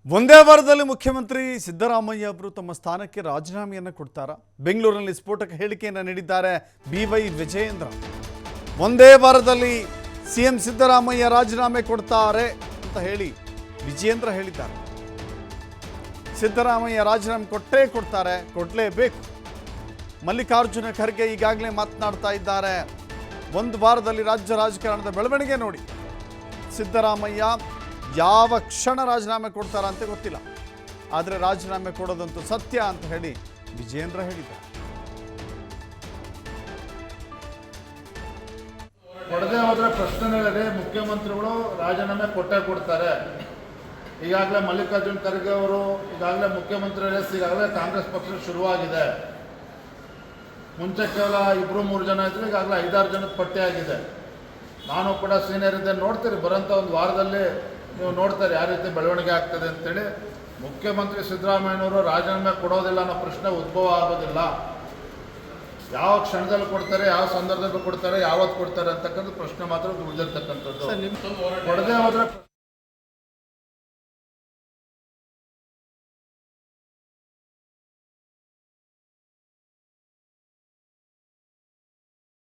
ಒಂದೇ ವಾರದಲ್ಲಿ ಮುಖ್ಯಮಂತ್ರಿ ಸಿದ್ದರಾಮಯ್ಯ ಅವರು ತಮ್ಮ ಸ್ಥಾನಕ್ಕೆ ರಾಜೀನಾಮೆಯನ್ನು ಕೊಡ್ತಾರಾ? ಬೆಂಗಳೂರಿನಲ್ಲಿ ಸ್ಫೋಟಕ ಹೇಳಿಕೆಯನ್ನು ನೀಡಿದ್ದಾರೆ BY ವಿಜಯೇಂದ್ರ. ಒಂದೇ ವಾರದಲ್ಲಿ CM ಸಿದ್ದರಾಮಯ್ಯ ರಾಜೀನಾಮೆ ಕೊಡ್ತಾರೆ ಅಂತ ಹೇಳಿ ವಿಜಯೇಂದ್ರ ಹೇಳಿದ್ದಾರೆ. ಸಿದ್ದರಾಮಯ್ಯ ರಾಜೀನಾಮೆ ಕೊಡ್ತಾರೆ, ಕೊಡಲೇಬೇಕು. ಮಲ್ಲಿಕಾರ್ಜುನ ಖರ್ಗೆ ಈಗಾಗಲೇ ಮಾತನಾಡ್ತಾ ಇದ್ದಾರೆ. ಒಂದು ವಾರದಲ್ಲಿ ರಾಜ್ಯ ರಾಜಕಾರಣದ ಬೆಳವಣಿಗೆ ನೋಡಿ, ಸಿದ್ದರಾಮಯ್ಯ ಯಾವ ಕ್ಷಣ ರಾಜೀನಾಮೆ ಕೊಡ್ತಾರ ಅಂತ ಗೊತ್ತಿಲ್ಲ, ಆದರೆ ರಾಜೀನಾಮೆ ಕೊಡೋದಂತೂ ಸತ್ಯ ಅಂತ ಹೇಳಿ ವಿಜಯೇಂದ್ರ ಹೇಳಿದ್ದಾರೆ. ಕೊಡದೆ ಹೋದ್ರೆ ಪ್ರಶ್ನೆಗಳಿದೆ. ಮುಖ್ಯಮಂತ್ರಿಗಳು ರಾಜೀನಾಮೆ ಕೊಡ್ತಾರೆ. ಈಗಾಗಲೇ ಮಲ್ಲಿಕಾರ್ಜುನ್ ಖರ್ಗೆ ಅವರು ಈಗಾಗಲೇ ಮುಖ್ಯಮಂತ್ರಿ ರೇಸ್ ಈಗಾಗಲೇ ಕಾಂಗ್ರೆಸ್ ಪಕ್ಷ ಶುರುವಾಗಿದೆ. ಮುಂಚೆ ಕೇವಲ 2-3 ಜನ ಇದ್ರು, ಈಗಾಗಲೇ 5-6 ಜನದ ಪಟ್ಟಿ ಆಗಿದೆ. ನಾನು ಕೂಡ ಸೀನಿಯರ್ ಇದ್ದೆ, ನೋಡ್ತೀರಿ ಬರೋಂಥ ಒಂದು ವಾರದಲ್ಲಿ ನೀವು ನೋಡ್ತಾರೆ ಯಾವ ರೀತಿ ಬೆಳವಣಿಗೆ ಆಗ್ತದೆ ಅಂತೇಳಿ. ಮುಖ್ಯಮಂತ್ರಿ ಸಿದ್ದರಾಮಯ್ಯನವರು ರಾಜೀನಾಮೆ ಕೊಡೋದಿಲ್ಲ ಅನ್ನೋ ಪ್ರಶ್ನೆ ಉದ್ಭವ ಆಗೋದಿಲ್ಲ. ಯಾವ ಕ್ಷಣದಲ್ಲಿ ಕೊಡ್ತಾರೆ, ಯಾವ ಸಂದರ್ಭದಲ್ಲಿ ಕೊಡ್ತಾರೆ, ಯಾವತ್ತು ಕೊಡ್ತಾರೆ ಅಂತಕ್ಕಂಥ ಪ್ರಶ್ನೆ ಮಾತ್ರ ಉಳಿದಿರ್ತಕ್ಕಂಥದ್ದು. ಕೊಡದೆ ಹೋದ್ರೆ